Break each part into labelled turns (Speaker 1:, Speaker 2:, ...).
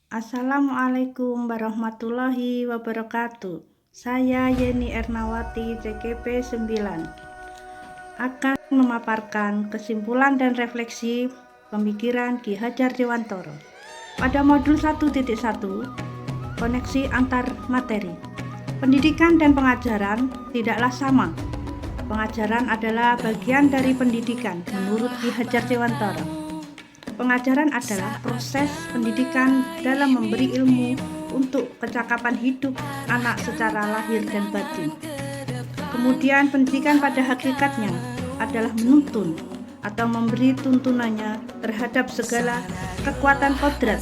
Speaker 1: Assalamualaikum warahmatullahi wabarakatuh. Saya Yeni Ernawati, CKP 9, akan memaparkan kesimpulan dan refleksi pemikiran Ki Hajar Dewantoro pada modul 1.1, koneksi antar materi. Pendidikan dan pengajaran tidaklah sama. Pengajaran adalah bagian dari pendidikan menurut Ki Hajar Dewantoro. Pengajaran adalah proses pendidikan dalam memberi ilmu untuk kecakapan hidup anak secara lahir dan batin. Kemudian pendidikan pada hakikatnya adalah menuntun atau memberi tuntunannya terhadap segala kekuatan kodrat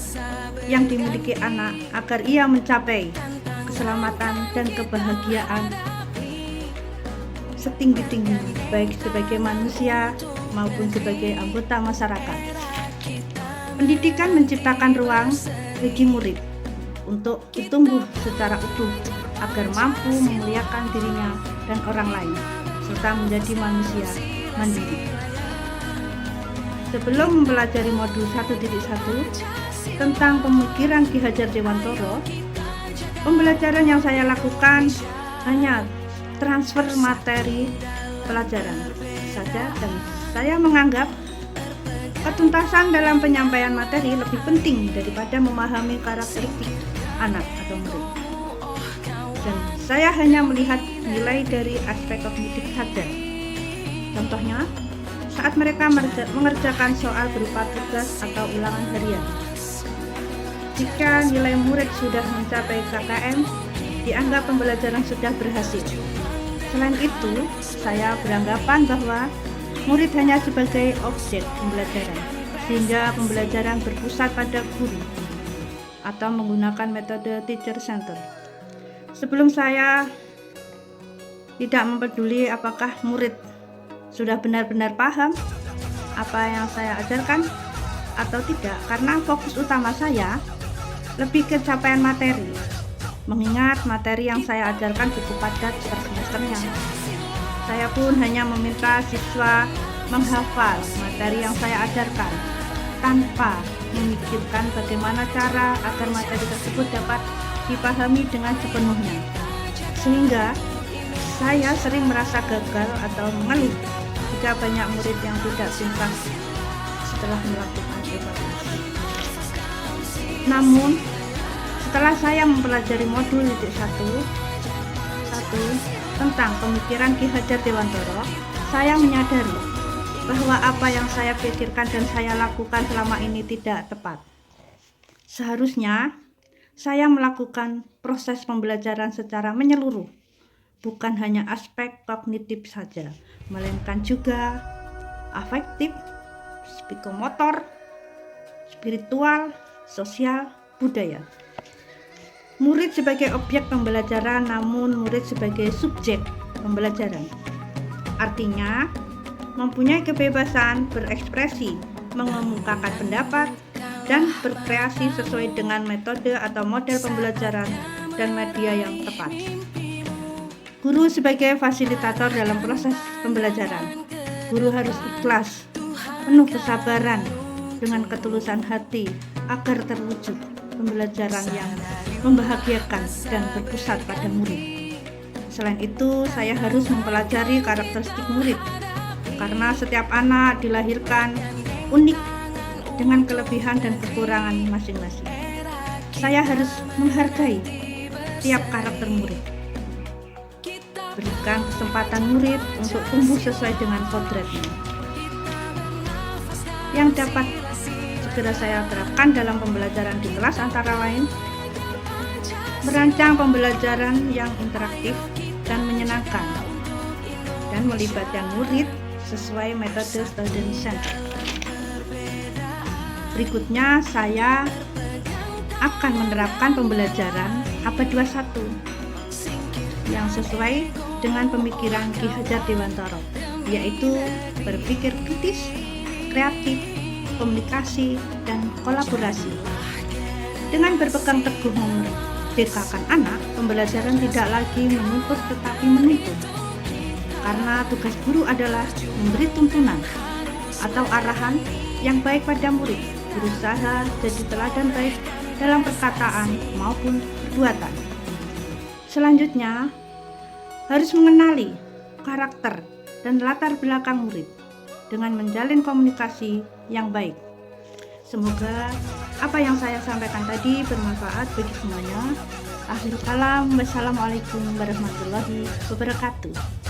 Speaker 1: yang dimiliki anak agar ia mencapai keselamatan dan kebahagiaan setinggi-tingginya, baik sebagai manusia maupun sebagai anggota masyarakat. Pendidikan menciptakan ruang bagi murid untuk tumbuh secara utuh agar mampu memuliakan dirinya dan orang lain, serta menjadi manusia mandiri. Sebelum mempelajari modul 1.1 tentang pemikiran Ki Hajar Dewantoro, pembelajaran yang saya lakukan hanya transfer materi pelajaran saja, dan saya menganggap ketuntasan dalam penyampaian materi lebih penting daripada memahami karakteristik anak atau murid. Dan saya hanya melihat nilai dari aspek kognitif saja. Contohnya, saat mereka mengerjakan soal berupa tugas atau ulangan harian. Jika nilai murid sudah mencapai KKM, dianggap pembelajaran sudah berhasil. Selain itu, saya beranggapan bahwa murid hanya sebagai objek pembelajaran, sehingga pembelajaran berpusat pada guru atau menggunakan metode teacher center. Sebelum saya tidak mempeduli apakah murid sudah benar-benar paham apa yang saya ajarkan atau tidak, karena fokus utama saya lebih ke capaian materi, mengingat materi yang saya ajarkan cukup padat per semesternya. Saya pun hanya meminta siswa menghafal materi yang saya ajarkan tanpa memikirkan bagaimana cara agar materi tersebut dapat dipahami dengan sepenuhnya. Sehingga saya sering merasa gagal atau mengeluh jika banyak murid yang tidak tuntas setelah melakukan evaluasi. Namun, setelah saya mempelajari modul 1 tentang pemikiran Ki Hajar Dewantoro, saya menyadari bahwa apa yang saya pikirkan dan saya lakukan selama ini tidak tepat. Seharusnya saya melakukan proses pembelajaran secara menyeluruh, bukan hanya aspek kognitif saja, melainkan juga afektif, psikomotor, spiritual, sosial, budaya. Murid sebagai objek pembelajaran, namun murid sebagai subjek pembelajaran. Artinya, mempunyai kebebasan berekspresi, mengemukakan pendapat, dan berkreasi sesuai dengan metode atau model pembelajaran dan media yang tepat. Guru sebagai fasilitator dalam proses pembelajaran. Guru harus ikhlas, penuh kesabaran, dengan ketulusan hati agar terwujud pembelajaran yang membahagiakan dan berpusat pada murid. Selain itu, saya harus mempelajari karakteristik murid, karena setiap anak dilahirkan unik dengan kelebihan dan kekurangan masing-masing. Saya harus menghargai tiap karakter murid, berikan kesempatan murid untuk tumbuh sesuai dengan kodratnya, yang dapat segera saya terapkan dalam pembelajaran di kelas, antara lain merancang pembelajaran yang interaktif dan menyenangkan, dan melibatkan murid sesuai metode student center. Berikutnya, saya akan menerapkan pembelajaran abad 21 yang sesuai dengan pemikiran Ki Hajar Dewantoro, yaitu berpikir kritis, kreatif, komunikasi, dan kolaborasi. Dengan berpegang teguh memerdekakan anak, pembelajaran tidak lagi menuntut tetapi menuntun. Karena tugas guru adalah memberi tuntunan atau arahan yang baik pada murid, berusaha jadi teladan baik dalam perkataan maupun perbuatan. Selanjutnya, harus mengenali karakter dan latar belakang murid dengan menjalin komunikasi yang baik. Semoga apa yang saya sampaikan tadi bermanfaat bagi semuanya. Akhirul kalam, wassalamualaikum warahmatullahi wabarakatuh.